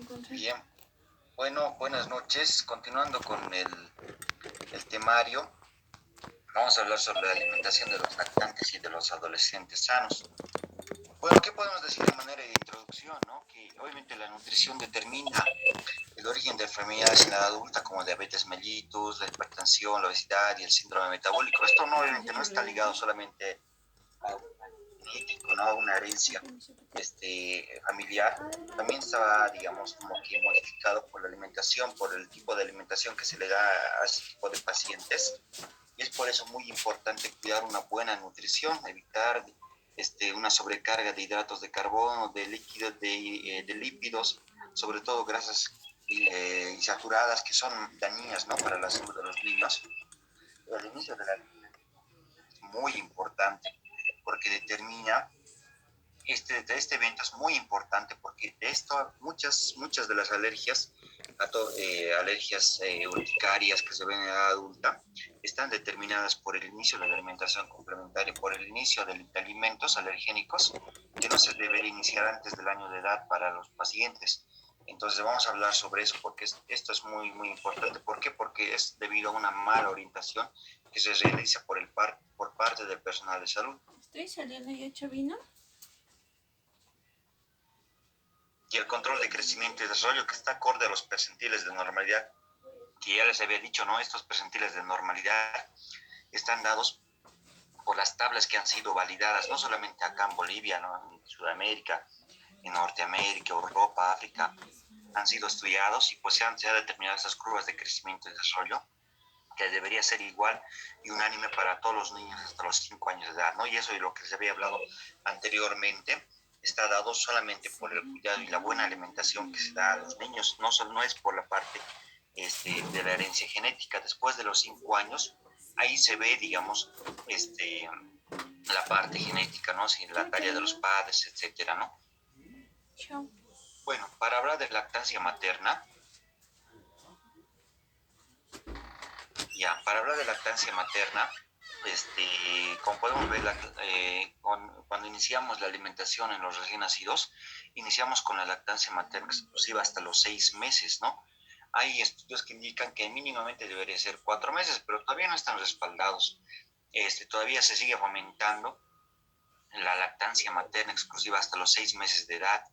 Bien, bueno, buenas noches. Continuando con el temario, vamos a hablar sobre la alimentación de los lactantes y de los adolescentes sanos. Bueno, ¿qué podemos decir de manera de introducción, no? Que obviamente la nutrición determina el origen de enfermedades en la edad adulta como diabetes mellitus, la hipertensión, la obesidad y el síndrome metabólico. Esto no, obviamente no está ligado solamente a un genético, ¿no? A una herencia familiar. También está, digamos, como que modificado por la alimentación, por el tipo de alimentación que se le da a ese tipo de pacientes. Y es por eso muy importante cuidar una buena nutrición, evitar una sobrecarga de hidratos de carbono, de líquidos, de lípidos, sobre todo grasas insaturadas que son dañinas, ¿no? Para la salud de los niños. El inicio de la alimentación es muy importante porque determina este evento es muy importante porque de esto muchas de las alergias, alergias urticarias que se ven en la edad adulta, están determinadas por el inicio de la alimentación complementaria, por el inicio de alimentos alergénicos que no se debería iniciar antes del año de edad para los pacientes. Entonces vamos a hablar sobre eso porque esto es muy, muy importante. ¿Por qué? Porque es debido a una mala orientación que se realiza por parte del personal de salud. ¿Estoy saliendo ya, Chavino? Y el control de crecimiento y desarrollo que está acorde a los percentiles de normalidad, que ya les había dicho, ¿no? Estos percentiles de normalidad están dados por las tablas que han sido validadas, no solamente acá en Bolivia, ¿no? En Sudamérica, en Norteamérica, Europa, África, han sido estudiados y pues se han determinado estas curvas de crecimiento y desarrollo que debería ser igual y unánime para todos los niños hasta los 5 años de edad, ¿no? Y eso es lo que les había hablado anteriormente, está dado solamente por el cuidado y la buena alimentación que se da a los niños, no es por la parte de la herencia genética. Después de los 5 años, ahí se ve, digamos, la parte genética, ¿no? Sí, la talla de los padres, etcétera, ¿no? Chao. Bueno, para hablar de lactancia materna, para hablar de lactancia materna, como podemos ver, cuando iniciamos la alimentación en los recién nacidos, iniciamos con la lactancia materna exclusiva hasta los 6 meses, ¿no? Hay estudios que indican que mínimamente debería ser 4 meses, pero todavía no están respaldados. Todavía se sigue fomentando la lactancia materna exclusiva hasta los 6 meses de edad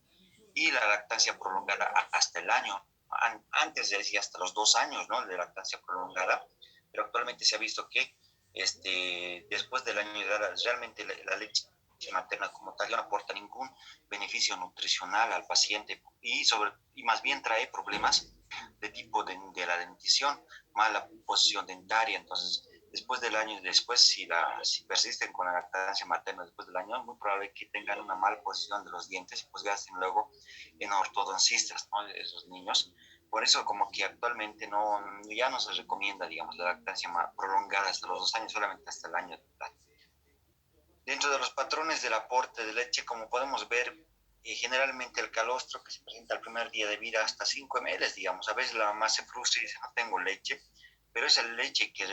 y la lactancia prolongada hasta el año. Antes decía hasta los 2 años, ¿no? De lactancia prolongada, pero actualmente se ha visto que después del año de edad realmente la leche materna como tal no aporta ningún beneficio nutricional al paciente y más bien trae problemas de tipo de la dentición, mala posición dentaria. Entonces después del año, si persisten con la lactancia materna después del año, es muy probable que tengan una mala posición de los dientes y pues gasten luego en ortodoncistas, ¿no? De esos niños. Por eso como que actualmente ya no se recomienda, digamos, la lactancia prolongada hasta los 2 años, solamente hasta el año de edad. Dentro de los patrones del aporte de leche, como podemos ver, generalmente el calostro que se presenta el primer día de vida hasta 5 ml, digamos. A veces la mamá se frustra y dice, no tengo leche, pero esa leche que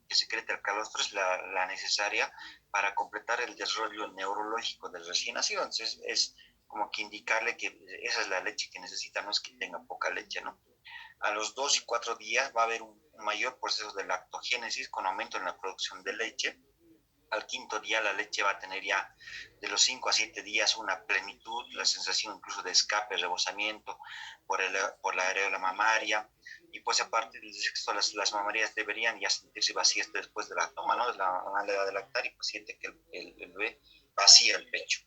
secreta el calostro es la necesaria para completar el desarrollo neurológico del recién nacido. Entonces es como que indicarle que esa es la leche que necesita, no es que tenga poca leche, ¿no? A los 2 y 4 días va a haber un mayor proceso de lactogénesis con aumento en la producción de leche. Al quinto día la leche va a tener ya de los 5 a 7 días una plenitud, la sensación incluso de escape, rebosamiento por la areola mamaria. Y pues aparte del sexo, las mamarias deberían ya sentirse vacías después de la toma, ¿no? La mamá le da de lactar y pues siente que el bebé vacía el pecho.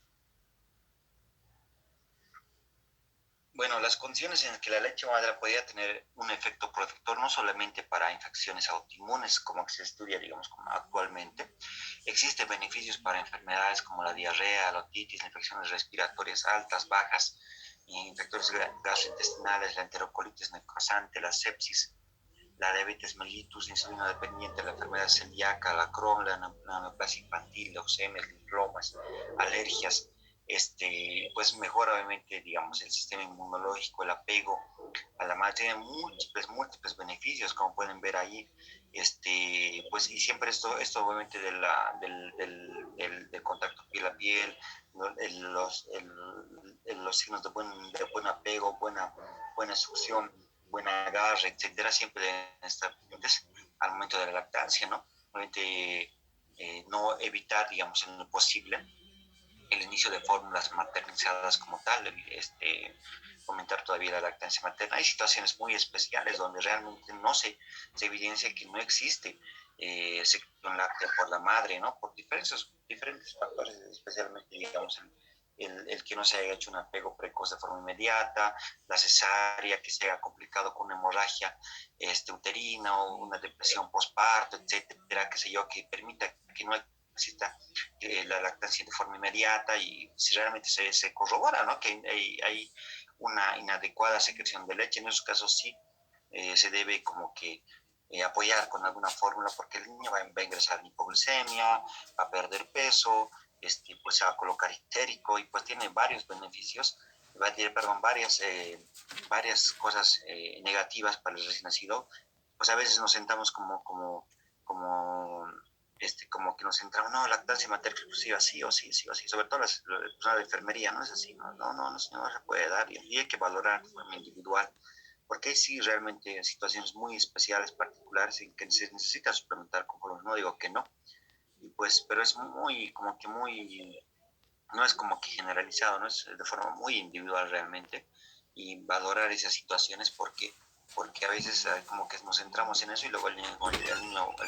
Bueno, las condiciones en las que la leche madre podría tener un efecto protector no solamente para infecciones autoinmunes, como se estudia, digamos, como actualmente, existen beneficios para enfermedades como la diarrea, la otitis, las infecciones respiratorias altas, bajas, infectores gastrointestinales, la enterocolitis necrosante, la sepsis, la diabetes mellitus, insulino dependiente, la enfermedad celíaca, la Crohn, la neoplasia infantil, leucemias, linfomas, alergias. pues mejora obviamente, digamos, el sistema inmunológico, el apego a la madre, tiene múltiples beneficios, como pueden ver ahí, pues, y siempre esto obviamente del contacto piel a piel, ¿no? Los signos de buen apego, buena succión, buen agarre, etcétera, siempre deben estar presentes al momento de la lactancia, ¿no? Obviamente, no evitar, digamos, en lo posible el inicio de fórmulas maternizadas como tal, fomentar todavía la lactancia materna. Hay situaciones muy especiales donde realmente no se evidencia que no existe secreción láctea por la madre, ¿no? Por diferentes factores, especialmente, digamos, el que no se haya hecho un apego precoz de forma inmediata, la cesárea, que se haya complicado con una hemorragia uterina o una depresión postparto, etcétera, qué sé yo, que permita que no exista la lactancia de forma inmediata y si realmente se corrobora, ¿no? Que hay una inadecuada secreción de leche, en esos casos sí se debe como que apoyar con alguna fórmula porque el niño va a ingresar en hipoglucemia, va a perder peso, pues se va a colocar histérico y pues tiene varios beneficios, va a tener, perdón, varias cosas negativas para el recién nacido. Pues a veces nos sentamos como como que nos centramos, no, lactancia materna exclusiva, sí o sí, sí o sí, sobre todo las personas de enfermería, no es así, no se puede dar y hay que valorar de forma individual, porque hay sí realmente situaciones muy especiales, particulares, en que se necesita suplementar con fórmulas, no digo que no, y pues, pero es no es como que generalizado, no es de forma muy individual realmente, y valorar esas situaciones porque a veces como que nos centramos en eso y luego el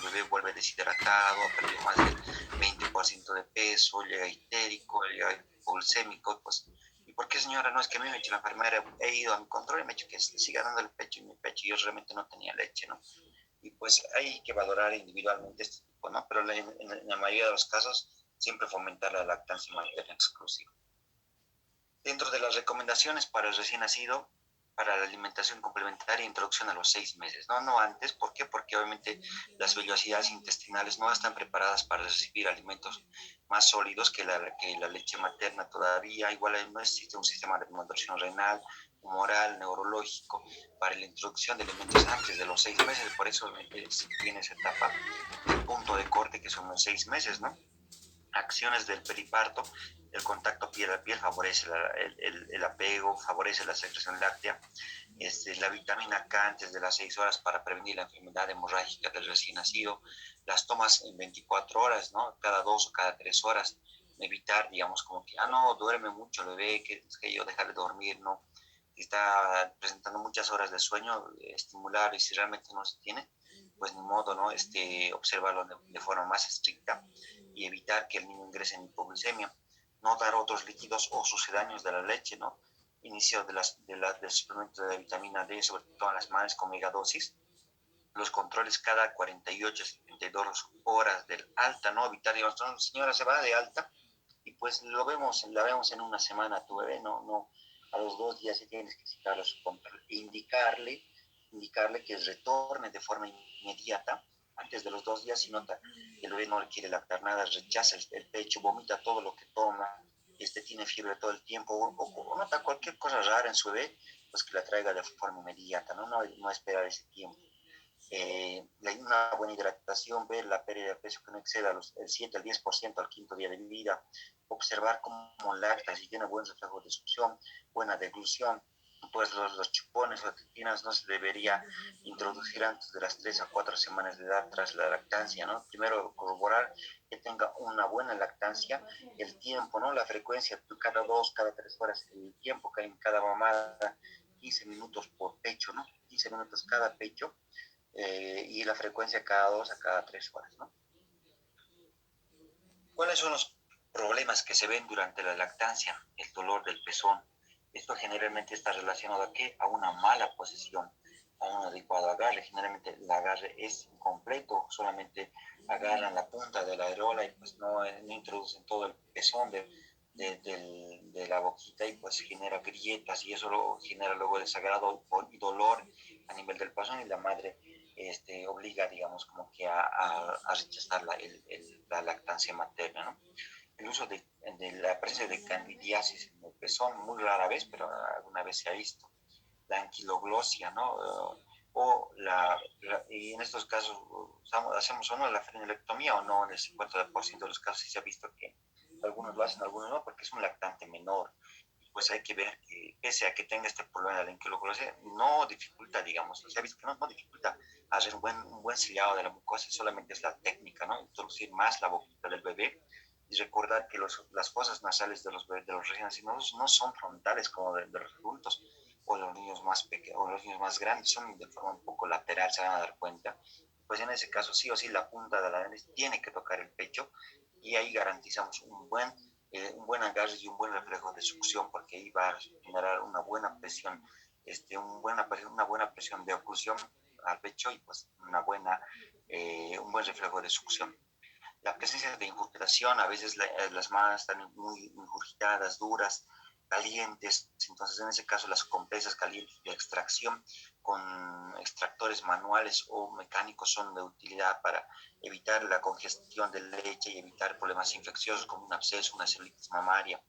bebé vuelve deshidratado, ha perdido más del 20% de peso, llega histérico, llega hipoglucémico, pues, ¿y por qué, señora? No, es que a mí me ha hecho la enfermera, he ido a mi control y me ha dicho que siga dando el pecho y mi pecho, y yo realmente no tenía leche, ¿no? Y pues hay que valorar individualmente este tipo, ¿no? Pero en la mayoría de los casos siempre fomentar la lactancia materna exclusiva. Dentro de las recomendaciones para el recién nacido, para la alimentación complementaria, introducción a los 6 meses, ¿no? No antes, ¿por qué? Porque obviamente las vellosidades intestinales no están preparadas para recibir alimentos más sólidos que la leche materna todavía, igual no existe un sistema de nutrición renal, humoral, neurológico, para la introducción de alimentos antes de los 6 meses, por eso viene esa etapa, el punto de corte que son los 6 meses, ¿no? Acciones del periparto, el contacto piel a piel favorece el apego, favorece la secreción láctea, la vitamina K antes de las 6 horas para prevenir la enfermedad hemorrágica del recién nacido, las tomas en 24 horas, ¿no? Cada 2 o cada 3 horas, evitar, digamos, como que, no, duerme mucho el bebé, que yo dejarle dormir, ¿no? Si está presentando muchas horas de sueño, estimular y si realmente no se tiene, pues ni modo, ¿no? Observarlo de forma más estricta y evitar que el niño ingrese en hipoglucemia, no dar otros líquidos o sucedáneos de la leche, ¿no? Inicio del suplemento de vitamina D, sobre todo en las madres con megadosis, los controles cada 48 a 72 horas del alta, ¿no? Evitar, digamos, no, señora, se va de alta y pues la vemos en una semana tu bebé, no, a los 2 días ya tienes que citarlo a su control e indicarle que retorne de forma inmediata antes de los 2 días si nota que el bebé no le quiere lactar nada, rechaza el pecho, vomita todo lo que toma, tiene fiebre todo el tiempo o nota cualquier cosa rara en su bebé, pues que la traiga de forma inmediata, no esperar ese tiempo. Una buena hidratación, ver la pérdida de peso que no exceda el 7 al 10% al quinto día de vida, observar cómo lacta, si tiene buen reflejo de succión, buena deglución, pues los chupones o tetinas no se debería introducir antes de las 3 a 4 semanas de edad tras la lactancia, ¿no? Primero corroborar que tenga una buena lactancia, el tiempo, ¿no? La frecuencia, cada 2, cada 3 horas, el tiempo que hay en cada mamada, 15 minutos por pecho, ¿no? 15 minutos cada pecho, y la frecuencia cada 2 a cada 3 horas, ¿no? ¿Cuáles son los problemas que se ven durante la lactancia? El dolor del pezón. Esto generalmente está relacionado a qué? A una mala posición, a un adecuado agarre. Generalmente el agarre es incompleto, solamente agarran la punta de la areola y pues no introducen todo el pezón de la boquita y pues genera grietas y eso genera luego desagrado y dolor a nivel del pezón y la madre obliga, digamos, como que a rechazar la lactancia materna, ¿no? el uso de la presencia de candidiasis en el pezón, muy rara vez, pero alguna vez se ha visto, la anquiloglosia, ¿no? Y en estos casos hacemos o no la frenectomía o no, en el 50% de los casos sí se ha visto que algunos lo hacen, algunos no, porque es un lactante menor. Pues hay que ver que pese a que tenga este problema de la anquiloglosia, no dificulta, digamos, se ha visto que no dificulta hacer un buen sellado de la mucosa, solamente es la técnica, ¿no? Introducir más la boquita del bebé y recordar que las fosas nasales de los recién nacidos no son frontales como de los adultos o los niños más pequeños o los niños más grandes, son de forma un poco lateral, se van a dar cuenta. Pues en ese caso sí o sí la punta de la nariz tiene que tocar el pecho y ahí garantizamos un buen agarre y un buen reflejo de succión, porque ahí va a generar una buena presión, una buena presión de oclusión al pecho y pues un buen reflejo de succión. La presencia de infiltración, a veces las manos están muy ingurgitadas, duras, calientes, entonces en ese caso las compresas calientes de extracción con extractores manuales o mecánicos son de utilidad para evitar la congestión de leche y evitar problemas infecciosos como un absceso, una celulitis mamaria.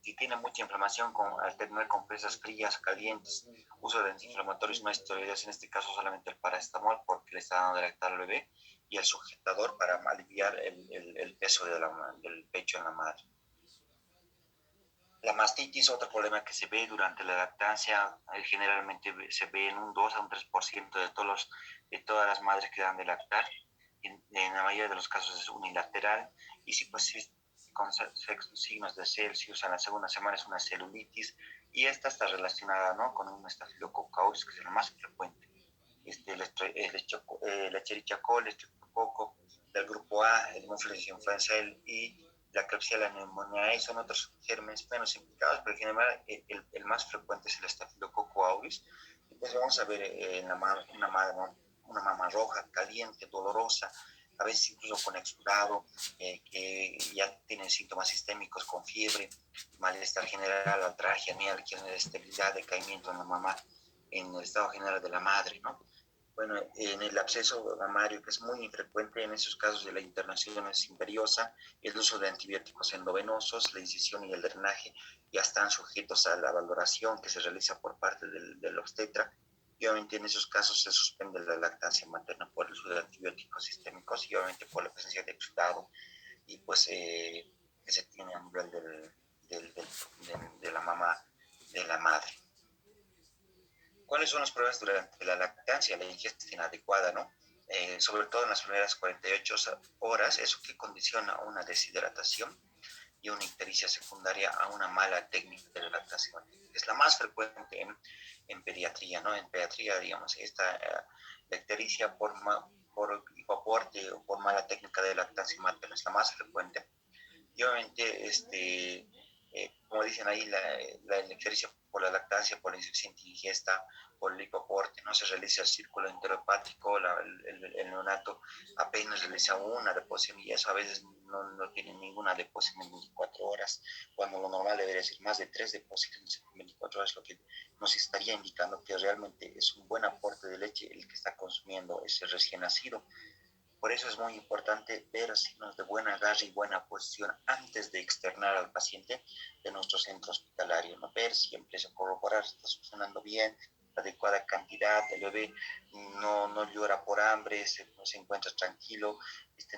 Si tiene mucha inflamación, al tener compresas frías, calientes, uso de antiinflamatorios no esteroides, en este caso solamente el paracetamol porque le está dando de lactar al bebé, y el sujetador para aliviar el peso del pecho en la madre. La mastitis, otro problema que se ve durante la lactancia, generalmente se ve en un 2 a un 3% de todas las madres que dan de lactar. En la mayoría de los casos es unilateral y si pues con signos de Celsius en la segunda semana es una celulitis y esta está relacionada, ¿no?, con un estafilococo aureus, que es el más frecuente. El Escherichia coli, el estreptococo del grupo A, el Haemophilus influenzae y la Klebsiella pneumoniae son otros gérmenes menos implicados, pero en general el más frecuente es el estafilococo aureus. Y pues vamos a ver una mama roja, caliente, dolorosa, a veces incluso con exudado, que ya tienen síntomas sistémicos con fiebre, malestar general, atralgia, mialgia, estabilidad, decaimiento en la mamá, en el estado general de la madre, ¿no? Bueno, en el absceso mamario, que es muy infrecuente en esos casos de la internación es imperiosa, el uso de antibióticos endovenosos, la incisión y el drenaje ya están sujetos a la valoración que se realiza por parte del obstetra. Y obviamente en esos casos se suspende la lactancia materna por el uso de antibióticos sistémicos y obviamente por la presencia de exudado y pues que se tiene a nivel de la mamá de la madre. ¿Cuáles son los problemas durante la lactancia? La ingesta inadecuada, ¿no? Sobre todo en las primeras 48 horas, eso que condiciona una deshidratación y una ictericia secundaria a una mala técnica de la lactación. Es la más frecuente en pediatría, ¿no? En pediatría, digamos, esta la ictericia por hipoaporte o por mala técnica de lactancia materna es la más frecuente. Y obviamente, como dicen ahí, la ictericia por la lactancia, por la insuficiente ingesta, por el hipoporte, no se realiza el círculo enterohepático, el neonato apenas realiza una deposición y eso a veces no tiene ninguna deposición en 24 horas, cuando lo normal debería ser más de 3 deposiciones en 24 horas, lo que nos estaría indicando que realmente es un buen aporte de leche el que está consumiendo ese recién nacido. Por eso es muy importante ver signos de buen agarre y buena posición antes de externar al paciente de nuestro centro hospitalario, ¿no? Ver si empieza a corroborar si está funcionando bien, la adecuada cantidad, el bebé no llora por hambre, se encuentra tranquilo,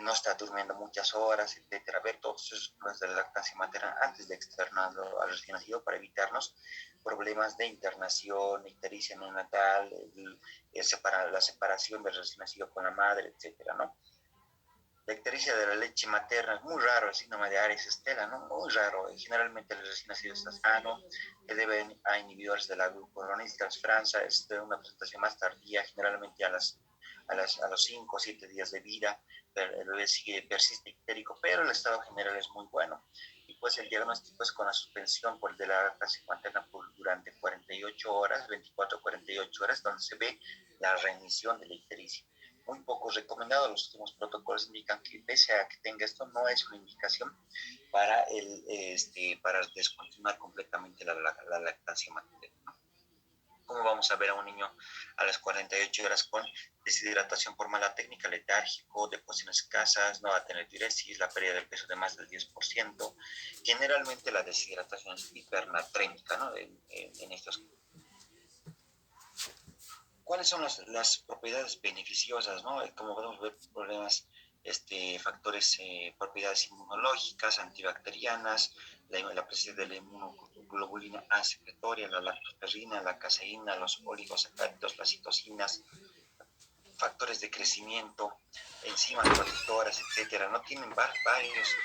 no está durmiendo muchas horas, etcétera. Ver todos esos problemas de la lactancia materna antes de externarlo al recién nacido para evitarnos problemas de internación, ictericia neonatal, la separación del recién nacido con la madre, etcétera, ¿no? La ictericia de la leche materna es muy raro, el síndrome de Ares Stella, ¿no? Muy raro. Generalmente el recién nacido está sano, que debe a inhibidores de la glucuronidtransferasa, es de una presentación más tardía, generalmente a los 5 o 7 días de vida, el bebé persiste ictérico, pero el estado general es muy bueno. Y pues el diagnóstico es con la suspensión de la lactancia materna durante 48 horas, 24 a 48 horas, donde se ve la remisión de la ictericia. Muy poco recomendado. Los últimos protocolos indican que pese a que tenga esto, no es una indicación para descontinuar completamente la lactancia materna. ¿Cómo vamos vamos a ver a un niño a las 48 horas con deshidratación por mala técnica, letárgico, deposiciones escasas, no va a tener diuresis, la pérdida de peso de más del 10%. Generalmente la deshidratación es hipernatrémica, ¿no? En estos. ¿Cuáles son las propiedades beneficiosas, ¿no? Como podemos ver, problemas, factores, propiedades inmunológicas, antibacterianas, la presencia de la inmunoglobulina A secretoria, la lactoferrina, la caseína, los oligosacáridos, las citocinas, factores de crecimiento, enzimas protectoras, etcétera, ¿no? Tienen varias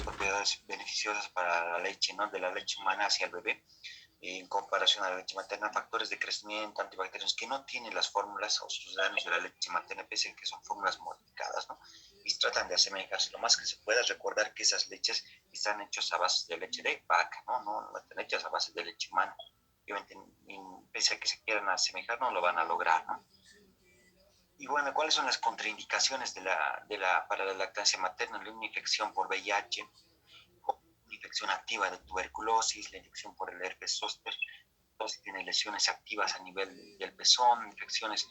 propiedades beneficiosas para la leche, ¿no? De la leche humana hacia el bebé, en comparación a la leche materna, factores de crecimiento, antibacterianos que no tienen las fórmulas o sucedáneos de la leche materna, pese a que son fórmulas modificadas, ¿no? Y tratan de asemejarse lo más que se pueda. Recordar que esas leches están hechas a base de leche de vaca, no están hechas a base de leche humana. Obviamente, pese a que se quieran asemejar, no lo van a lograr, ¿no? Y bueno, ¿cuáles son las contraindicaciones para la lactancia materna? La infección por VIH, la infección activa de tuberculosis, la infección por el herpes zóster, si tiene lesiones activas a nivel del pezón, infecciones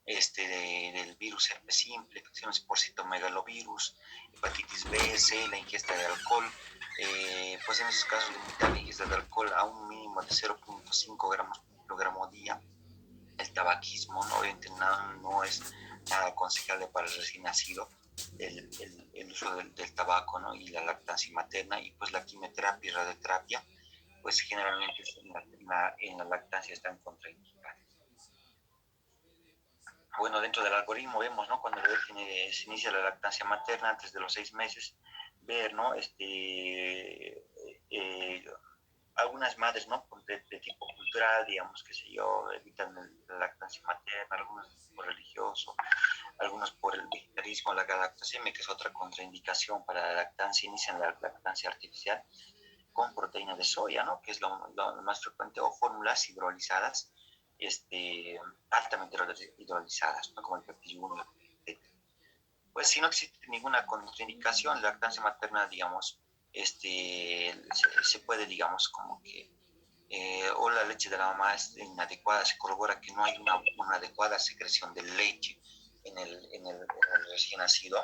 del virus herpes simple, infecciones por citomegalovirus, hepatitis B, C, la ingesta de alcohol. Pues en esos casos limitar la ingesta de alcohol a un mínimo de 0.5 gramos por kilogramo día. El tabaquismo, ¿no? Obviamente no es nada aconsejable para el recién nacido, el uso del tabaco, ¿no? Y la lactancia materna, y pues la quimioterapia y radioterapia, pues generalmente en la lactancia están contraindicadas. Bueno, dentro del algoritmo vemos, ¿no? Cuando el bebé se inicia la lactancia materna antes de los 6 meses, ver, ¿no? Algunas madres, ¿no? De tipo cultural, digamos, qué sé yo, evitan la lactancia materna, algunos por religioso, algunos por el vegetarismo, la galactosemia, que es otra contraindicación para la lactancia, inician la lactancia artificial con proteína de soya, ¿no? Que es lo más frecuente, o fórmulas hidrolizadas, altamente hidrolizadas, ¿no? Como el peptiduro, etc. Pues si no existe ninguna contraindicación, la lactancia materna, digamos, se puede, digamos, como que, o la leche de la mamá es inadecuada, se corrobora que no hay una adecuada secreción de leche en el recién nacido,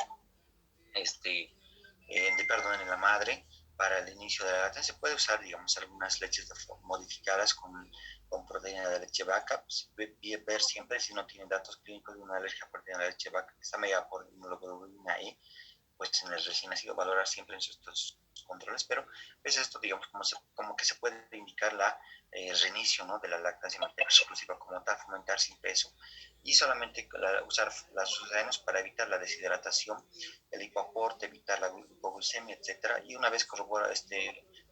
en la madre, para el inicio de la lactancia. Se puede usar, digamos, algunas leches modificadas con proteína de leche vaca, pues, ver siempre si no tiene datos clínicos de una alergia a proteína de leche vaca que está mediada por inmunoglobulina E, pues en el recién nacido valorar siempre en estos controles, pero es esto, digamos, como que se puede indicar reinicio, ¿no? De la lactancia materna exclusiva como tal, fomentar sin peso, y solamente usar las sucedáneos para evitar la deshidratación, el hipoaporte, evitar la hipoglucemia, etcétera, y una vez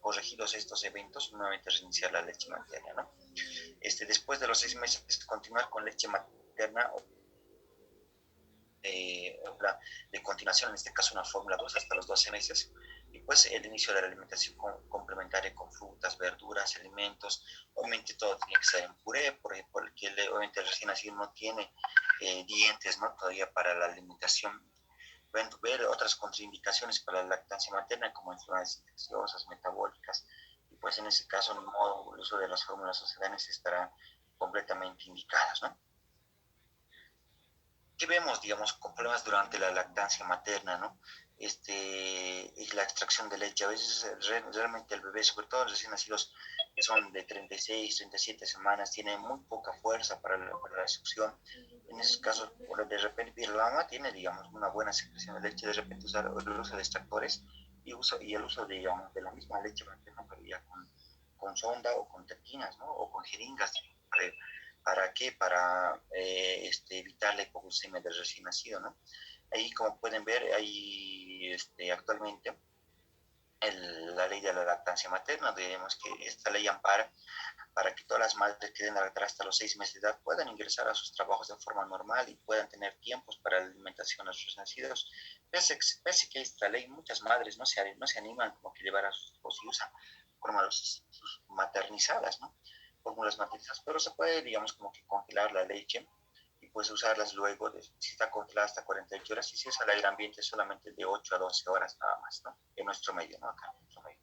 corregidos estos eventos, nuevamente reiniciar la leche materna, ¿no? Después de los 6 meses, continuar con leche materna de continuación, en este caso una fórmula 2 hasta los 12 meses, y pues el inicio de la alimentación complementaria con frutas, verduras, alimentos. Obviamente todo tiene que ser en puré, porque obviamente el recién nacido no tiene dientes, ¿no? Todavía para la alimentación. Pueden ver otras contraindicaciones para la lactancia materna, como enfermedades infecciosas, metabólicas, y pues en ese caso, ni modo, el uso de las fórmulas sucedáneas estará completamente indicadas, ¿no? ¿Qué vemos, digamos, con problemas durante la lactancia materna, ¿no? Y la extracción de leche? A veces realmente el bebé, sobre todo los recién nacidos que son de 36, 37 semanas, tiene muy poca fuerza para la succión. En esos casos, de repente, la mamá tiene, digamos, una buena secreción de leche, de repente usar el uso de extractores y el uso, digamos, de la misma leche materna, pero ya con sonda o con tetinas, ¿no? O con jeringas, ¿para qué? Para evitar la hipoglucemia del recién nacido, ¿no? Ahí, como pueden ver, hay actualmente la ley de la lactancia materna. Digamos que esta ley ampara para que todas las madres que den a lactar hasta los 6 meses de edad puedan ingresar a sus trabajos de forma normal y puedan tener tiempos para la alimentación a sus nacidos. Pese que esta ley, muchas madres no se animan como que llevar a sus hijos y usan fórmulas maternizadas, ¿no? Fórmulas maternizadas, pero se puede, digamos, como que congelar la leche y pues usarlas luego, si está congelada hasta 48 horas, y si es al aire ambiente solamente de 8 a 12 horas nada más, ¿no? En nuestro medio, ¿no? Acá en nuestro medio.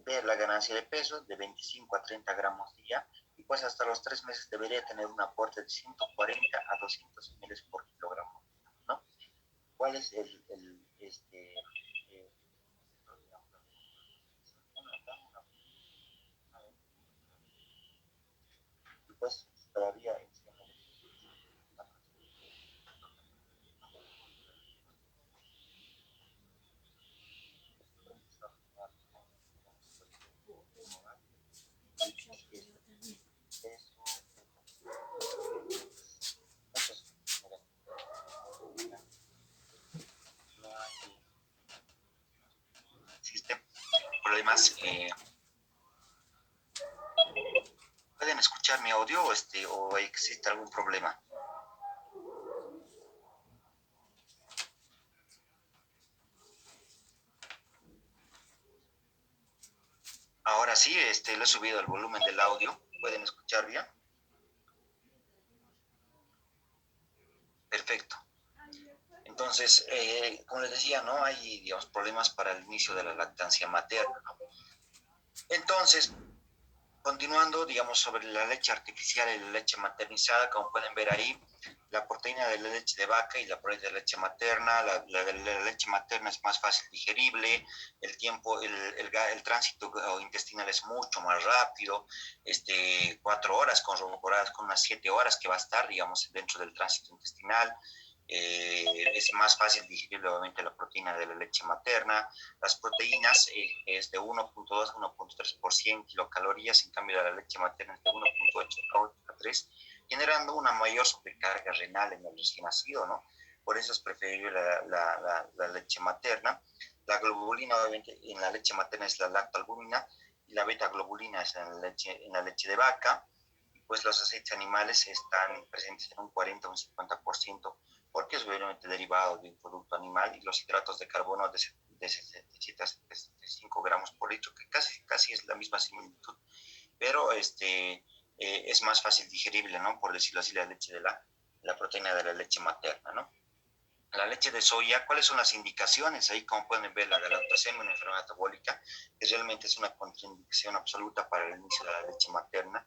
Ver la ganancia de peso de 25 a 30 gramos día, y pues hasta los 3 meses debería tener un aporte de 140 a 200 ml por kilogramo, ¿no? ¿Cuál es pues todavía existen problemas. ¿Pueden escuchar mi audio o existe algún problema? Ahora sí, le he subido el volumen del audio. ¿Pueden escuchar bien? Perfecto. Entonces, como les decía, no hay, digamos, problemas para el inicio de la lactancia materna, ¿no? Entonces, continuando, digamos, sobre la leche artificial y la leche maternizada, como pueden ver ahí, la proteína de la leche de vaca y la proteína de la leche materna, la de la leche materna es más fácil digerible, el tiempo, el tránsito intestinal es mucho más rápido, 4 horas corroboradas con unas 7 horas que va a estar, digamos, dentro del tránsito intestinal. Es más fácil digerir obviamente la proteína de la leche materna. Las proteínas es de 1.2 a 1.3 por 100 kilocalorías, en cambio de la leche materna es de 1.8 a 3, generando una mayor sobrecarga renal en el recién nacido, ¿no? Por eso es preferible la leche materna. La globulina, obviamente, en la leche materna es la lactoalbúmina y la beta-globulina es en la leche de vaca. Pues los aceites animales están presentes en un 40 o un 50%, porque es obviamente derivado de un producto animal, y los hidratos de carbono de 7 a 75 gramos por litro, que casi es la misma similitud, pero es más fácil digerible, ¿no? Por decirlo así, la leche de la proteína de la leche materna, ¿no? La leche de soya, ¿cuáles son las indicaciones? Ahí, como pueden ver, la galactosemia, una enfermedad metabólica, que realmente es una contraindicación absoluta para el inicio de la leche materna.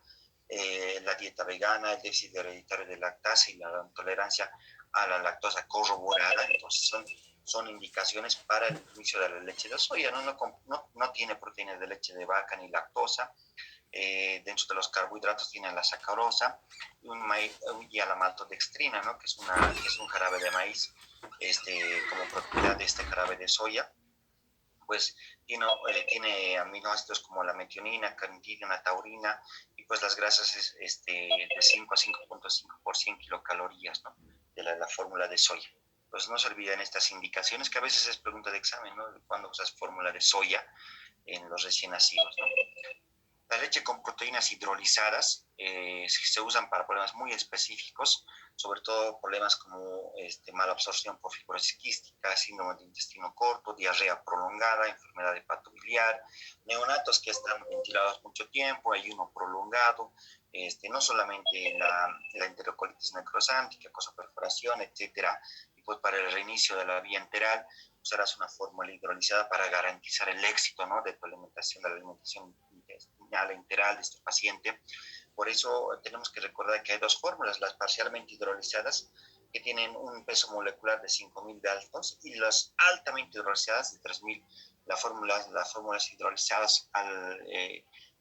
La dieta vegana, el déficit hereditario de lactasa y la intolerancia a la lactosa corroborada, entonces son indicaciones para el inicio de la leche de soya. No tiene proteínas de leche de vaca ni lactosa. Dentro de los carbohidratos tiene la sacarosa y a la maltodextrina, ¿no? que es un jarabe de maíz, como propiedad de este jarabe de soya, pues tiene aminoácidos como la metionina, carnitina, taurina, y pues las grasas de 5 a 5.5 por 100 kilocalorías, ¿no? De la fórmula de soya. Pues no se olviden estas indicaciones, que a veces es pregunta de examen, ¿no? ¿Cuándo usas fórmula de soya en los recién nacidos, ¿no? La leche con proteínas hidrolizadas se usan para problemas muy específicos, sobre todo problemas como mala absorción por fibrosis quística, síndrome de intestino corto, diarrea prolongada, enfermedad hepatobiliar, neonatos que están ventilados mucho tiempo, ayuno prolongado, no solamente la enterocolitis necrosántica, cosoperforación, etcétera. Y pues para el reinicio de la vía enteral usarás una fórmula hidrolizada para garantizar el éxito, ¿no? De tu alimentación, de la alimentación intestinal enteral de este paciente. Por eso tenemos que recordar que hay dos fórmulas: las parcialmente hidrolizadas, que tienen un peso molecular de 5.000 Daltons, y las altamente hidrolizadas de 3.000. Las fórmulas hidrolizadas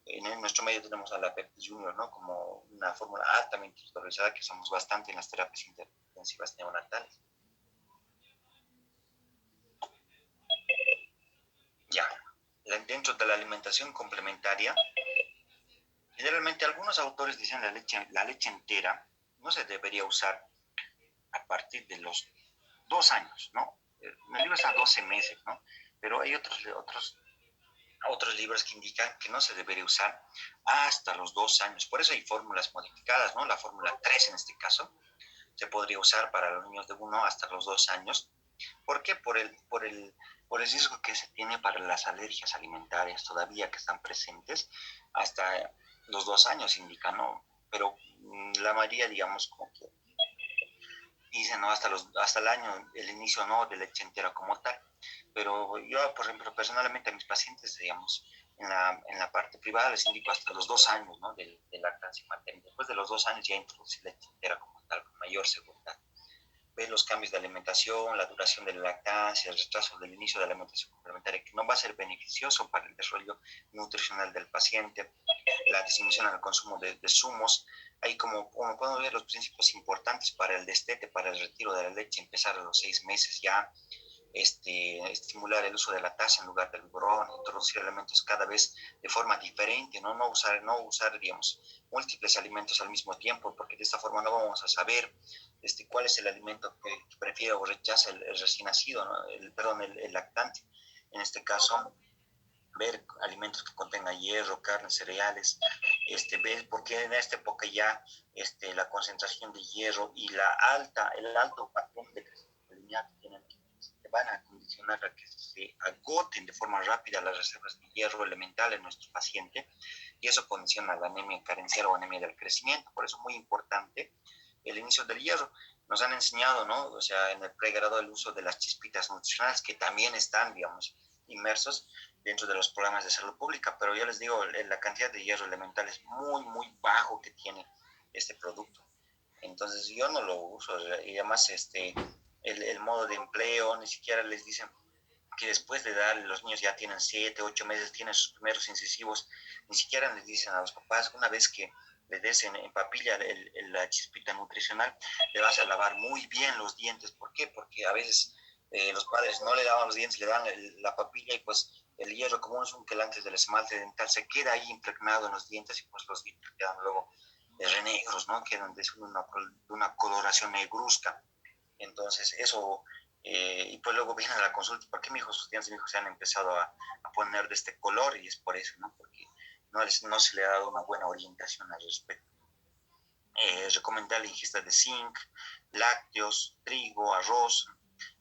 en nuestro medio tenemos a la Pepti Junior, ¿no? Como una fórmula altamente hidrolizada que usamos bastante en las terapias intensivas neonatales. Ya, dentro de la alimentación complementaria, generalmente algunos autores dicen la leche entera no se debería usar a partir de los 2 años, ¿no? En el libro está 12 meses, ¿no? Pero hay otros libros que indican que no se debería usar hasta los 2 años. Por eso hay fórmulas modificadas, ¿no? La fórmula 3 en este caso se podría usar para los niños de 1 hasta los 2 años. ¿Por qué? Por el riesgo que se tiene para las alergias alimentarias todavía que están presentes hasta los 2 años, indica, ¿no? Pero la mayoría, digamos, como que dice, ¿no? Hasta el año, el inicio, ¿no? De leche entera como tal. Pero yo, por ejemplo, personalmente a mis pacientes, digamos, en la parte privada les indico hasta los 2 años, ¿no? De lactancia materna. Después de los 2 años ya introducir leche entera como tal, con mayor seguridad. Ver los cambios de alimentación, la duración de la lactancia, el retraso del inicio de la alimentación complementaria, que no va a ser beneficioso para el desarrollo nutricional del paciente, la disminución en el consumo de zumos. Ahí como podemos ver los principios importantes para el destete, para el retiro de la leche, empezar a los 6 meses ya, estimular el uso de la taza en lugar del biberón, introducir alimentos cada vez de forma diferente, no usar, digamos, múltiples alimentos al mismo tiempo, porque de esta forma no vamos a saber cuál es el alimento que prefiere o rechaza el recién nacido, ¿no? el lactante. En este caso, ver alimentos que contengan hierro, carnes, cereales, ver porque en esta época ya la concentración de hierro y el alto patrón de crecimiento lineal que tienen van a condicionar a que se agoten de forma rápida las reservas de hierro elemental en nuestro paciente, y eso condiciona la anemia carencial o anemia del crecimiento. Por eso es muy importante el inicio del hierro. Nos han enseñado, ¿no? O sea, en el pregrado el uso de las chispitas nutricionales, que también están, digamos, inmersos dentro de los programas de salud pública, pero yo les digo, la cantidad de hierro elemental es muy, muy bajo que tiene este producto. Entonces yo no lo uso, y además el modo de empleo, ni siquiera les dicen que después de dar, los niños ya tienen 7, 8 meses, tienen sus primeros incisivos, ni siquiera les dicen a los papás, una vez que le des en papilla la chispita nutricional, le vas a lavar muy bien los dientes. ¿Por qué? Porque a veces los padres no le lavan los dientes, le dan la papilla, y pues el hierro, como es un quelante del esmalte dental, se queda ahí impregnado en los dientes, y pues los dientes quedan luego renegros, ¿no? Quedan de una coloración negruzca. Entonces, eso, y pues luego viene a la consulta, ¿por qué sus dientes de mi hijo se han empezado a poner de este color? Y es por eso, ¿no? Porque no se le ha dado una buena orientación al respecto. Recomendar la ingesta de zinc, lácteos, trigo, arroz,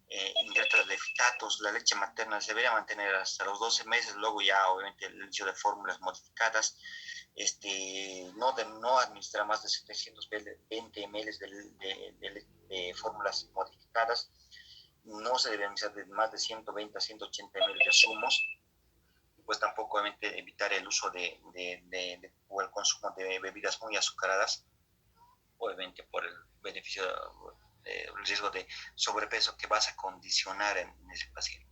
ingesta de fitatos. La leche materna se debería mantener hasta los 12 meses, luego ya obviamente el inicio de fórmulas modificadas. No administrar más de 720 ml de fórmulas modificadas. No se debe administrar de más de 120 a 180 ml de zumos. Pues tampoco obviamente evitar el uso o el consumo de bebidas muy azucaradas, obviamente por el beneficio, el riesgo de sobrepeso que vas a condicionar en ese paciente.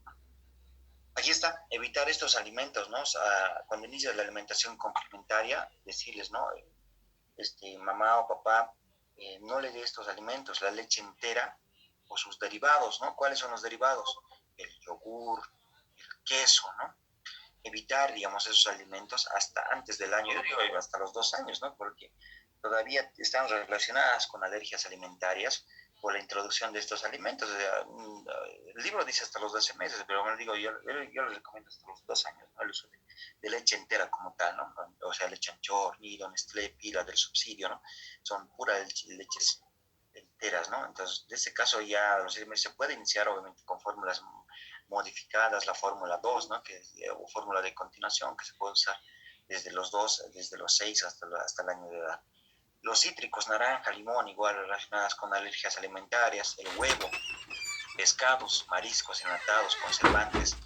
Aquí está, evitar estos alimentos, ¿no? O sea, cuando inicia la alimentación complementaria, decirles, ¿no? Mamá o papá, no le dé estos alimentos, la leche entera o sus derivados, ¿no? ¿Cuáles son los derivados? El yogur, el queso, ¿no? Evitar, digamos, esos alimentos hasta antes del año, yo digo hasta los 2 años, ¿no? Porque todavía están relacionadas con alergias alimentarias por la introducción de estos alimentos. O sea, el libro dice hasta los 12 meses, pero bueno, digo, yo les recomiendo hasta los 2 años, ¿no? El uso de leche entera como tal, ¿no? O sea, leche Anchor, Nido, Nestlé, Pila del Subsidio, ¿no? Son puras leches enteras, ¿no? Entonces, en este caso ya a los 6 meses se puede iniciar, obviamente, con fórmulas modificadas, la fórmula 2, ¿no? O fórmula de continuación, que se puede usar desde los 6 hasta el año de edad. Los cítricos, naranja, limón, igual relacionadas con alergias alimentarias, el huevo, pescados, mariscos enlatados, conservantes,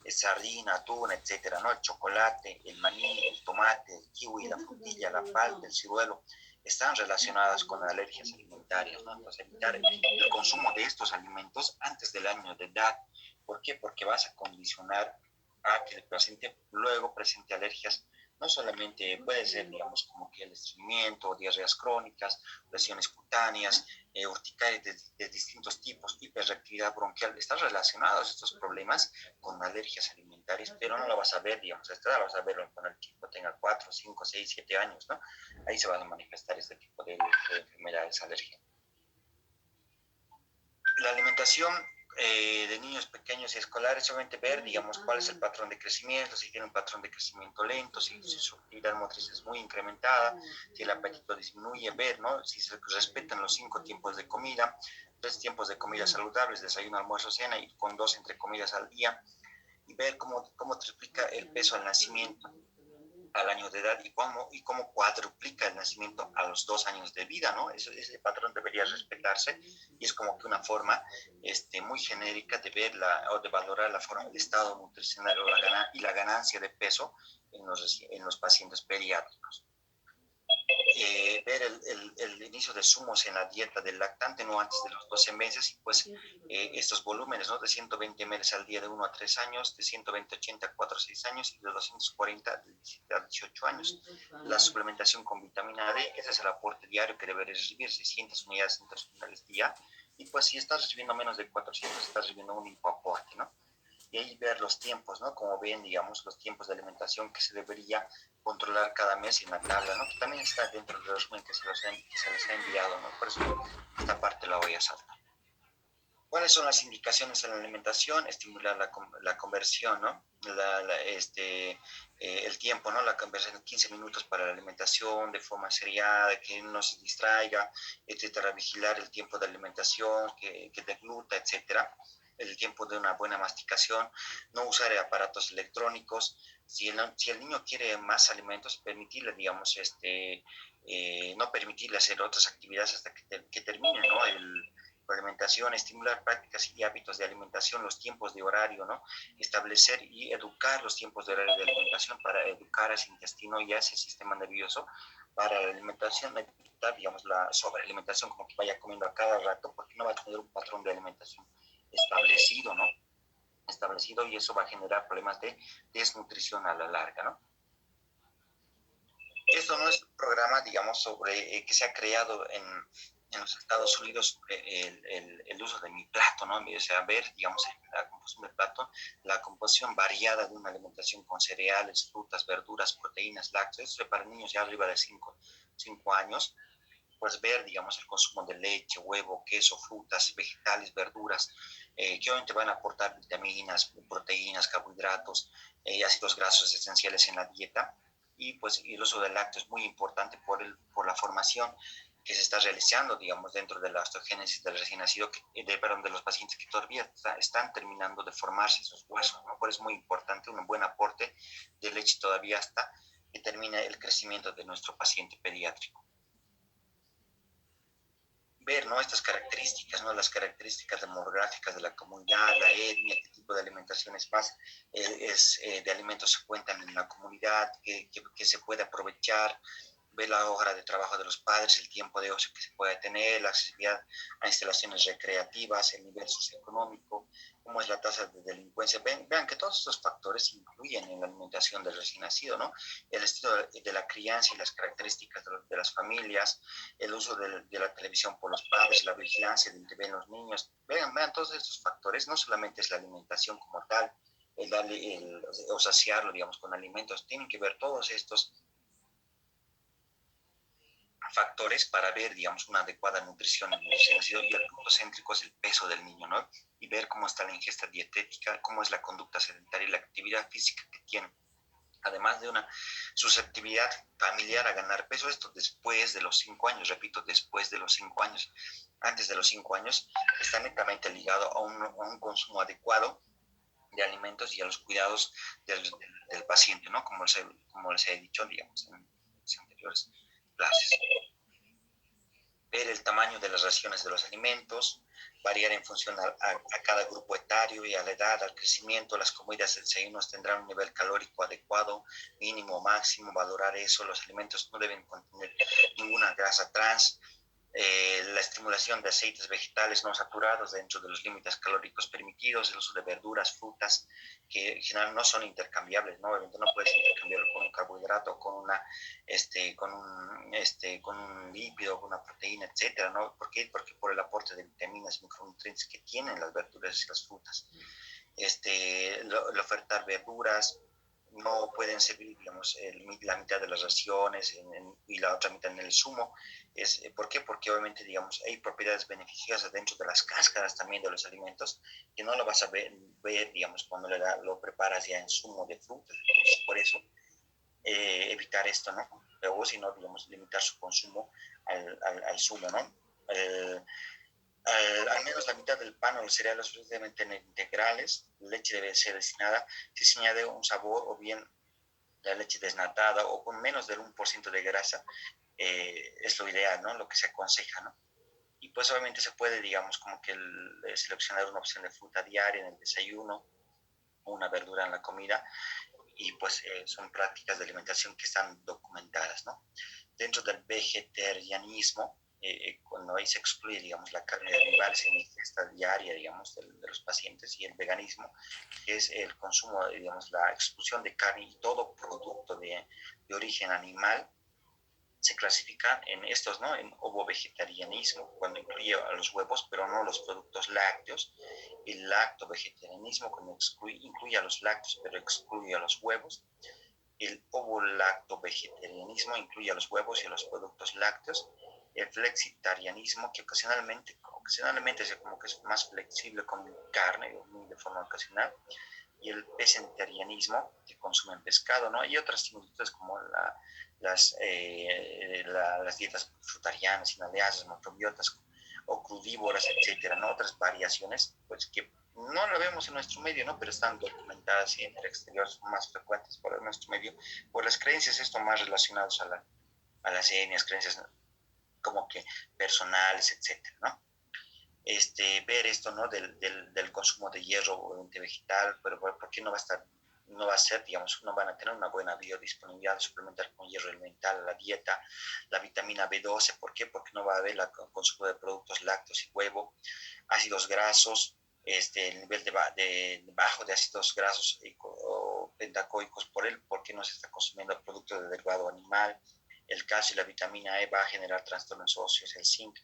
sardina, atún, etcétera, ¿no? El chocolate, el maní, el tomate, el kiwi, la frutilla, la palta, el ciruelo, están relacionadas con alergias alimentarias, ¿no? Entonces, evitar el consumo de estos alimentos antes del año de edad. ¿Por qué? Porque vas a condicionar a que el paciente luego presente alergias. No solamente puede ser, digamos, como que el estreñimiento, diarreas crónicas, lesiones cutáneas, urticaria de distintos tipos, hiperreactividad bronquial. Están relacionados estos problemas con alergias alimentarias, pero no lo vas a ver, digamos, esta la vas a ver cuando el chico tenga 4, 5, 6, 7 años, ¿no? Ahí se van a manifestar este tipo de enfermedades alérgicas. La alimentación de niños pequeños y escolares, obviamente ver, digamos, cuál es el patrón de crecimiento, si tiene un patrón de crecimiento lento, si su actividad motriz es muy incrementada, si el apetito disminuye, ver, ¿no? Si se respetan los 5 tiempos de comida, 3 tiempos de comida saludables, desayuno, almuerzo, cena, y con 2 entre comidas al día, y ver cómo triplica el peso al nacimiento. al año de edad y cómo cuadruplica el nacimiento a los 2 años de vida, ¿no? Ese patrón debería respetarse y es como que una forma muy genérica de ver o de valorar la forma, el estado nutricional y la ganancia de peso en los pacientes pediátricos. Ver el inicio de zumos en la dieta del lactante no antes de los 12 meses y pues estos volúmenes, ¿no? De 120 ml al día de 1 a 3 años, de 120 80 a 4 a 6 años y de 240 de 17 a 18 años. La suplementación con vitamina D, ese es el aporte diario que debe recibir, 600 unidades internacionales día, y pues si estás recibiendo menos de 400 estás recibiendo un hipoaporte, ¿no? Y ahí ver los tiempos, ¿no? Como ven, digamos, los tiempos de alimentación que se debería controlar cada mes en la tabla, ¿no? Que también está dentro del resumen que se les ha enviado, ¿no? Por eso esta parte la voy a saltar. ¿Cuáles son las indicaciones en la alimentación? Estimular la conversión, ¿no? El tiempo, ¿no? La conversión, 15 minutos para la alimentación de forma seriada, que no se distraiga, etcétera. Vigilar el tiempo de alimentación, que degluta, etcétera. El tiempo de una buena masticación, no usar aparatos electrónicos. Si el niño quiere más alimentos, permitirle, digamos, no permitirle hacer otras actividades hasta que termine, ¿no? La alimentación, estimular prácticas y hábitos de alimentación, los tiempos de horario, ¿no? Establecer y educar los tiempos de horario de alimentación para educar a ese intestino y a ese sistema nervioso para la alimentación, evitar, digamos, la sobrealimentación, como que vaya comiendo a cada rato, porque no va a tener un patrón de alimentación establecido, ¿no? Establecido y eso va a generar problemas de desnutrición a la larga, ¿no? Esto no es un programa, digamos, sobre que se ha creado en los Estados Unidos el uso de mi plato, ¿no? O sea, ver, digamos, la composición del plato, la composición variada de una alimentación con cereales, frutas, verduras, proteínas, lácteos, eso para niños ya arriba de 5 años, pues ver, digamos, el consumo de leche, huevo, queso, frutas, vegetales, verduras, que obviamente van a aportar vitaminas, proteínas, carbohidratos, ácidos grasos esenciales en la dieta. Y pues el uso del lácteo es muy importante por la formación que se está realizando, digamos, dentro de la osteogénesis del recién nacido, de los pacientes que todavía están terminando de formarse esos huesos, ¿no? Por eso es muy importante un buen aporte de leche todavía hasta que termine el crecimiento de nuestro paciente pediátrico. Ver, ¿no? Estas características, ¿no? Las características demográficas de la comunidad, la etnia, qué tipo de alimentación es más, de alimentos se cuentan en la comunidad, que se puede aprovechar, ver la hora de trabajo de los padres, el tiempo de ocio que se puede tener, la accesibilidad a instalaciones recreativas, el nivel socioeconómico, cómo es la tasa de delincuencia. Vean que todos estos factores influyen en la alimentación del recién nacido, ¿no? El estilo de la crianza y las características de las familias, el uso de la televisión por los padres, la vigilancia del TV en los niños. Vean todos estos factores, no solamente es la alimentación como tal, o saciarlo, digamos, con alimentos, tienen que ver todos estos factores para ver, digamos, una adecuada nutrición en el recién nacido y el punto céntrico es el peso del niño, ¿no? Y ver cómo está la ingesta dietética, cómo es la conducta sedentaria y la actividad física que tiene. Además de una susceptibilidad familiar a ganar peso, esto después de los 5 años, repito, después de los 5 años. Antes de los 5 años está netamente ligado a un consumo adecuado de alimentos y a los cuidados del paciente, ¿no? Como les he dicho, digamos, en las anteriores clases. Ver el tamaño de las raciones de los alimentos, variar en función a cada grupo etario y a la edad, al crecimiento. Las comidas de desayunos tendrán un nivel calórico adecuado, mínimo o máximo, valorar eso. Los alimentos no deben contener ninguna grasa trans. La estimulación de aceites vegetales no saturados dentro de los límites calóricos permitidos, el uso de verduras, frutas, que en general no son intercambiables, ¿no? Obviamente no puedes intercambiarlo con un carbohidrato, con un lípido, con una proteína, etcétera, ¿no? ¿Por qué? Porque por el aporte de vitaminas y micronutrientes que tienen las verduras y las frutas. El ofertar verduras, no pueden servir, digamos, la mitad de las raciones y la otra mitad en el zumo. ¿Por qué? Porque obviamente, digamos, hay propiedades beneficiosas dentro de las cáscaras también de los alimentos que no lo vas a ver digamos, cuando lo preparas ya en zumo de frutas. Entonces, por eso, evitar esto, ¿no? O si no, digamos, limitar su consumo al zumo, ¿no? Al menos la mitad del pan o los cereales suficientemente integrales, la leche debe ser destinada, si se añade un sabor o bien la leche desnatada o con menos del 1% de grasa es lo ideal, ¿no? Lo que se aconseja, ¿no? Y pues obviamente se puede, digamos, como que seleccionar una opción de fruta diaria en el desayuno o una verdura en la comida y pues son prácticas de alimentación que están documentadas, ¿no? Dentro del vegetarianismo, cuando ahí se excluye, digamos, la carne de animales en la ingesta diaria, digamos, de los pacientes, y el veganismo, que es el consumo, digamos, la exclusión de carne y todo producto de origen animal, se clasifican en estos, ¿no? En ovo-vegetarianismo, cuando incluye a los huevos, pero no los productos lácteos. El lacto-vegetarianismo, cuando incluye a los lácteos, pero excluye a los huevos. El ovo-lacto-vegetarianismo incluye a los huevos y a los productos lácteos. El flexitarianismo, que ocasionalmente es como que es más flexible con carne de forma ocasional. Y el pescetarianismo, que consumen pescado, ¿no? Y otras similitudes como las dietas frutarianas, inaleasas, macrobiotas o crudívoras, etcétera, ¿no? Otras variaciones, pues que no lo vemos en nuestro medio, ¿no? Pero están documentadas y en el exterior son más frecuentes por nuestro medio, por las creencias, esto más relacionados a las etnias, creencias como que personales, etcétera, ¿no? Ver esto, ¿no? Del consumo de hierro obviamente vegetal, pero ¿por qué no va a estar, no va a ser, digamos, no van a tener una buena biodisponibilidad de suplementar con hierro elemental la dieta, la vitamina B12? ¿Por qué? Porque no va a haber el consumo de productos lácteos y huevo, ácidos grasos, el nivel bajo de ácidos grasos o pentacoicos ¿por qué no se está consumiendo productos de derivado animal? El calcio y la vitamina E va a generar trastornos óseos, el zinc,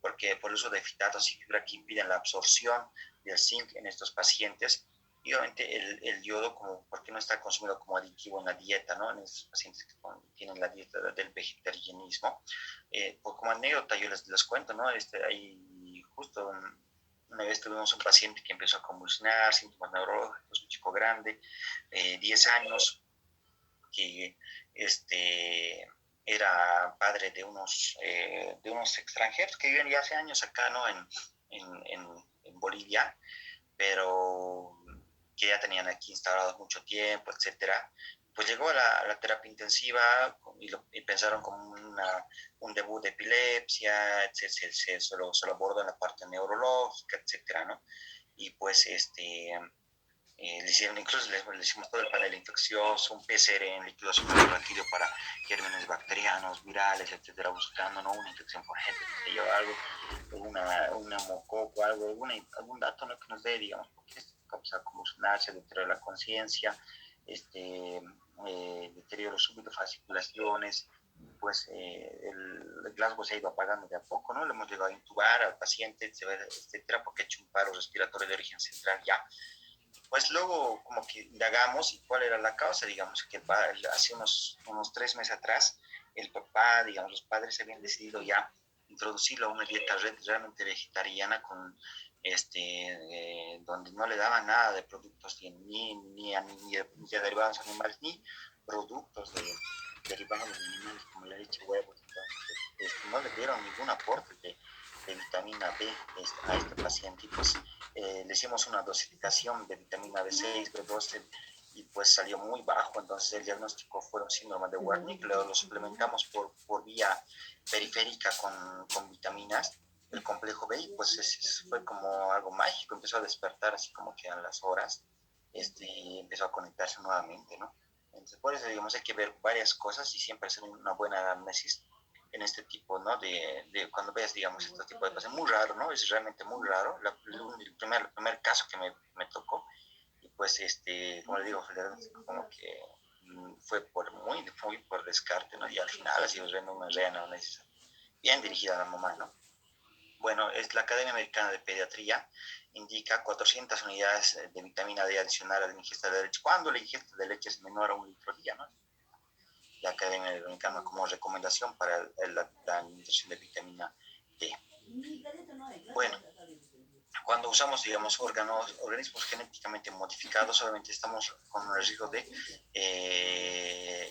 porque por el uso de fitatos y fibra que impiden la absorción del zinc en estos pacientes. Y obviamente el yodo, ¿por qué no está consumido como aditivo en la dieta, ¿no? En estos pacientes que tienen la dieta del vegetarianismo. Pues como anécdota yo les cuento, ¿no? Ahí justo una vez tuvimos un paciente que empezó a convulsionar, síntomas neurológicos, un chico grande, 10 años, que era padre de unos extranjeros que viven ya hace años acá, ¿no? En Bolivia, pero que ya tenían aquí instalados mucho tiempo, etcétera. Pues llegó a la terapia intensiva y pensaron como un debut de epilepsia, etcétera, se lo abordó en la parte neurológica, etcétera, ¿no? Y pues incluso le hicimos todo el panel infeccioso, un PCR en líquido suprarraquídeo para gérmenes bacterianos, virales, etcétera, buscando, ¿no? Una infección por gente, algo, una mococo, algún dato, ¿no? Que nos dé, digamos, porque esto causa convulsionancia, deterioro de la conciencia, deterioro súbito, fasciculaciones. Pues el Glasgow se ha ido apagando de a poco, ¿no? Le hemos llegado a intubar al paciente, etcétera, porque ha hecho un paro respiratorio de origen central ya. Pues luego como que indagamos y cuál era la causa, digamos, que hace unos 3 meses atrás el papá, digamos, los padres habían decidido ya introducirlo a una dieta realmente vegetariana donde no le daban nada de productos ni de derivados animales, ni productos derivados de animales como la leche, huevos. Entonces, no le dieron ningún aporte de vitamina B a este paciente y pues le hicimos una dosificación de vitamina B6, B12 y pues salió muy bajo, entonces el diagnóstico fue un síndrome de Wernicke, lo suplementamos por vía periférica con vitaminas, el complejo B, y pues fue como algo mágico, empezó a despertar así como que a las horas, empezó a conectarse nuevamente, ¿no? Entonces, por eso, digamos, hay que ver varias cosas y siempre hacer una buena análisis en este tipo, ¿no? De cuando ves, digamos, este tipo de cosas. Muy raro, ¿no? Es realmente muy raro. El primer caso que me tocó, y pues, como le digo, como que fue muy por descarte, ¿no? Y al final ha sido una reanálisis bien dirigida a la mamá, ¿no? Bueno, es la Academia Americana de Pediatría indica 400 unidades de vitamina D adicional a la ingesta de leche, cuando la ingesta de leche es menor a 1 litro al día, ¿no? La Academia Americana como recomendación para la nutrición de vitamina D. Bueno, cuando usamos, digamos, organismos genéticamente modificados, obviamente estamos con el riesgo de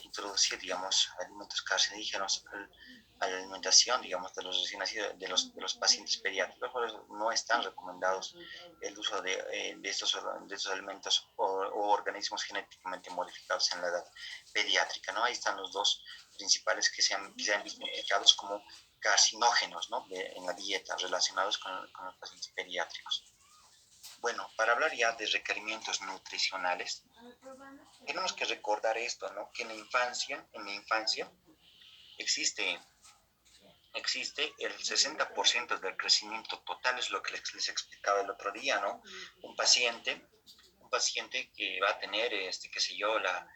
introducir, digamos, alimentos carcinógenos a la alimentación, digamos, de los recién nacidos, de los pacientes pediátricos. Por eso no están recomendados el uso de estos alimentos o organismos genéticamente modificados en la edad pediátrica, ¿no? Ahí están los dos principales que se han visto implicados como carcinógenos, ¿no? En la dieta relacionados con los pacientes pediátricos. Bueno, para hablar ya de requerimientos nutricionales, tenemos que recordar esto, ¿no? Que en la infancia existe el 60% del crecimiento total, es lo que les explicaba el otro día, ¿no? Un paciente, un paciente que va a tener, qué sé yo, la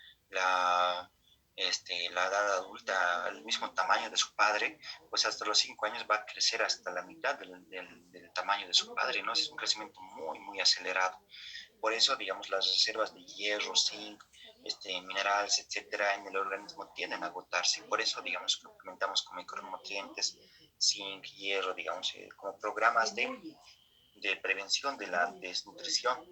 edad adulta al mismo tamaño de su padre, pues hasta los 5 años va a crecer hasta la mitad del tamaño de su padre, ¿no? Es un crecimiento muy, muy acelerado. Por eso, digamos, las reservas de hierro, zinc, minerales, etcétera, en el organismo tienden a agotarse. Por eso, digamos, complementamos con micronutrientes, zinc, hierro, digamos, como programas de prevención de la desnutrición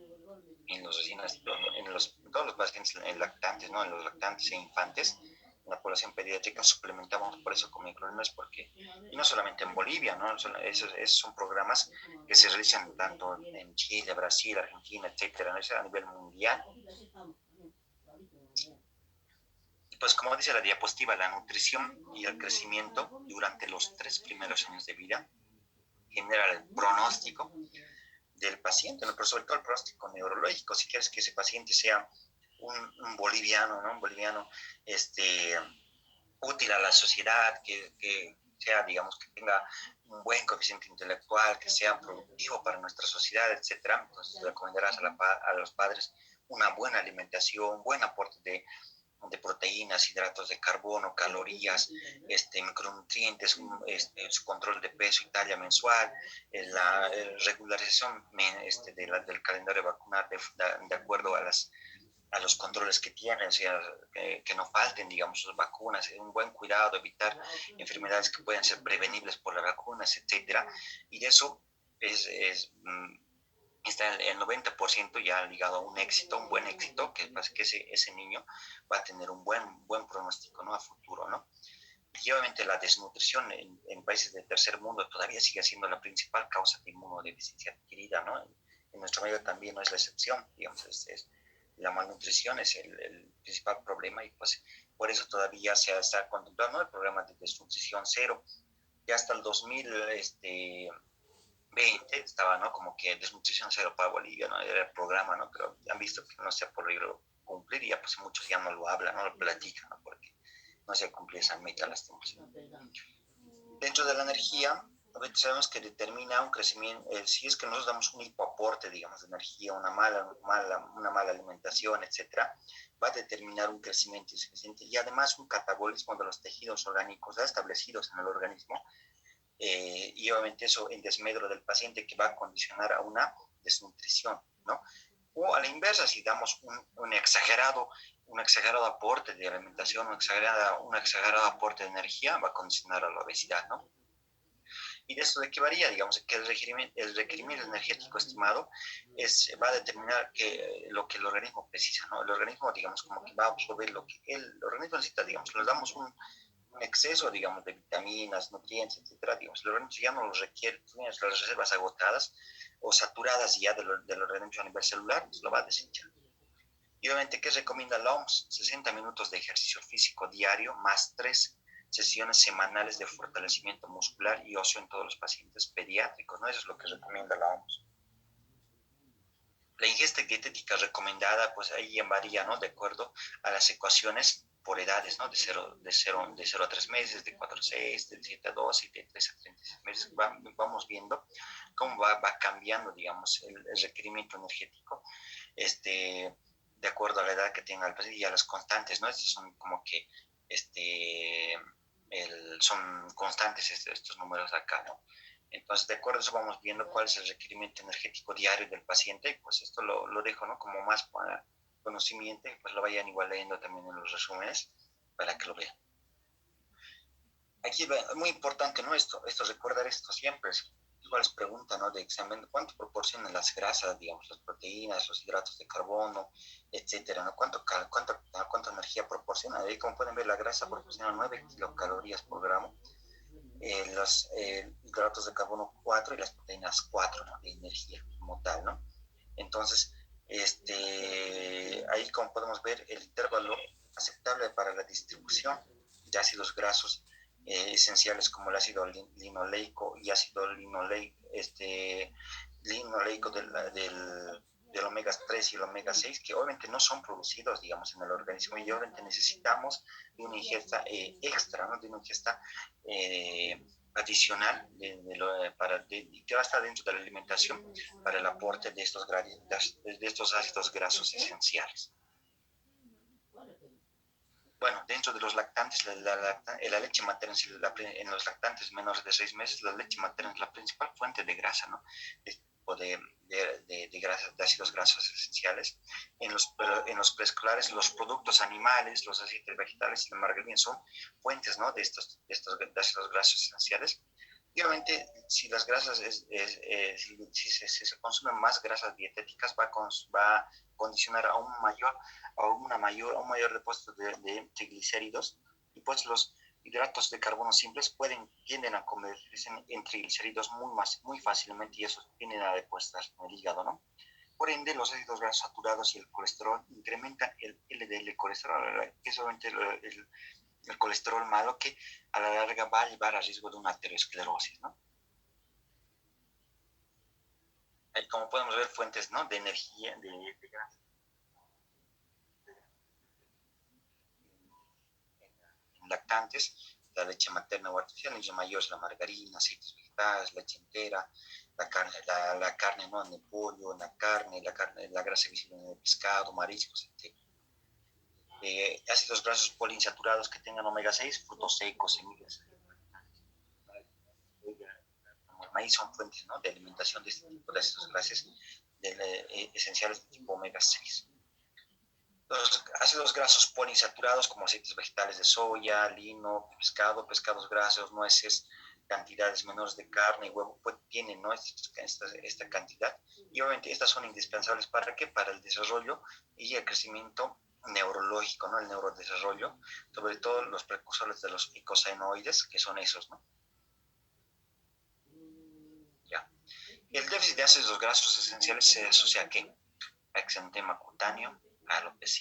en los recién nacidos, en todos los pacientes lactantes, ¿no? En los lactantes e infantes, en la población pediátrica suplementamos por eso con micronutrientes, porque, y no solamente en Bolivia, ¿no? Esos son programas que se realizan tanto en Chile, Brasil, Argentina, etcétera, ¿no? Es a nivel mundial. Y pues como dice la diapositiva, la nutrición y el crecimiento durante los 3 primeros años de vida genera el pronóstico del paciente, ¿no? Pero sobre todo el pronóstico neurológico. Si quieres que ese paciente sea un boliviano, ¿no? Un boliviano útil a la sociedad, que sea, digamos, que tenga un buen coeficiente intelectual, que sea productivo para nuestra sociedad, etcétera. Entonces recomendarás a los padres una buena alimentación, un buen aporte de proteínas, hidratos de carbono, calorías, micronutrientes, su control de peso y talla mensual, la regularización del calendario vacunal de acuerdo a los controles que tienen, o sea, que no falten, digamos, sus vacunas, un buen cuidado, evitar enfermedades que pueden ser prevenibles por las vacunas, etcétera. Y de eso está el 90% ya ligado a un éxito, un buen éxito, que pasa que ese niño va a tener un buen pronóstico, ¿no? A futuro, ¿no? Y obviamente la desnutrición en países del tercer mundo todavía sigue siendo la principal causa de inmunodeficiencia adquirida, ¿no? En nuestro medio también no es la excepción, digamos, la malnutrición es el principal problema y pues por eso todavía se está contemplando, ¿no? El programa de desnutrición cero, que hasta el 2020 estaba, ¿no? Como que desnutrición cero para Bolivia, ¿no? Era el programa, ¿no? Pero han visto que no se ha podido cumplir y ya pues muchos ya no lo hablan, no lo platican, ¿no? Porque no se cumple esa meta lastimosamente. Dentro de la energía, sabemos que determina un crecimiento, si es que nosotros damos un hipoaporte, digamos, de energía, una mala alimentación, etcétera, va a determinar un crecimiento insuficiente y además un catabolismo de los tejidos orgánicos ya establecidos en el organismo, y obviamente eso en desmedro del paciente que va a condicionar a una desnutrición, ¿no? O a la inversa, si damos un exagerado aporte de alimentación, un exagerado aporte de energía, va a condicionar a la obesidad, ¿no? ¿Y de esto de qué varía? Digamos que el requerimiento energético estimado va a determinar lo que el organismo precisa, ¿no? El organismo, digamos, como que va a absorber lo que el organismo necesita, digamos, le damos un exceso, digamos, de vitaminas, nutrientes, etcétera, digamos, el organismo ya no los requiere, tiene las reservas agotadas o saturadas ya del organismo a nivel celular, pues lo va a desechar. Y obviamente, ¿qué recomienda la OMS? 60 minutos de ejercicio físico diario más 3 sesiones semanales de fortalecimiento muscular y óseo en todos los pacientes pediátricos, ¿no? Eso es lo que recomienda la OMS. La ingesta dietética recomendada, pues ahí varía, ¿no? De acuerdo a las ecuaciones por edades, ¿no? De 0 a 3 meses, de 4 a 6, de 7 a 12 y de 3 a 36 meses. Vamos viendo cómo va cambiando, digamos, el requerimiento energético, de acuerdo a la edad que tenga el paciente y a las constantes, ¿no? Estos son como que, son constantes estos números acá, ¿no? Entonces, de acuerdo a eso vamos viendo cuál es el requerimiento energético diario del paciente, y pues esto lo dejo, ¿no? Como más para conocimiento, y pues lo vayan igual leyendo también en los resúmenes para que lo vean. Aquí es muy importante, ¿no? Esto recordar esto siempre. Igual les pregunta, ¿no? De examen, ¿cuánto proporcionan las grasas, digamos, las proteínas, los hidratos de carbono, etcétera, ¿no? ¿Cuánta energía proporciona? Ahí, como pueden ver, la grasa proporciona 9 kilocalorías por gramo, los hidratos de carbono 4 y las proteínas 4, ¿no? De energía como tal, ¿no? Entonces, ahí como podemos ver, el intervalo aceptable para la distribución de ácidos grasos esenciales como el ácido linoleico y ácido linoleico del omega 3 y el omega 6, que obviamente no son producidos, digamos, en el organismo y obviamente necesitamos de una ingesta extra, ¿no? De una ingesta adicional que va a estar dentro de la alimentación para el aporte de estos ácidos grasos esenciales. Bueno, dentro de los lactantes, la leche materna, en los lactantes menores de 6 meses, la leche materna es la principal fuente de grasa, ¿no? De ácidos grasos esenciales. En los preescolares, los productos animales, los aceites vegetales y la margarina son fuentes, ¿no? De ácidos grasos esenciales. Y obviamente, si las grasas, si se consumen más grasas dietéticas, va a condicionar a un mayor depósito de triglicéridos, y pues los hidratos de carbono simples tienden a convertirse en triglicéridos muy fácilmente, y eso tienden a depositarse en el hígado, ¿no? Por ende, los ácidos grasos saturados y el colesterol incrementan el LDL colesterol, que es obviamente el colesterol malo, que a la larga va a llevar a riesgo de una aterosclerosis, ¿no? Como podemos ver, fuentes, ¿no? De energía, de grasa en lactantes, la leche materna o artificial, leche mayor es la margarina, aceites vegetales, leche entera, la carne, ¿no? En el pollo, en la grasa visible en el pescado, mariscos, etc. Ácidos grasos poliinsaturados que tengan omega 6, frutos secos, semillas, como el maíz, son fuentes, ¿no? De alimentación de este tipo de ácidos grasos esenciales de tipo omega 6. Los ácidos grasos poliinsaturados como aceites vegetales de soya, lino, pescados grasos, nueces, cantidades menores de carne y huevo, pues tienen, ¿no? esta cantidad, y obviamente estas son indispensables para qué, para el desarrollo y el crecimiento neurológico, ¿no? El neurodesarrollo, sobre todo los precursores de los icosanoides, que son esos, ¿no? Ya. El déficit de ácidos grasos esenciales se asocia a qué? A exantema cutáneo, a alopecia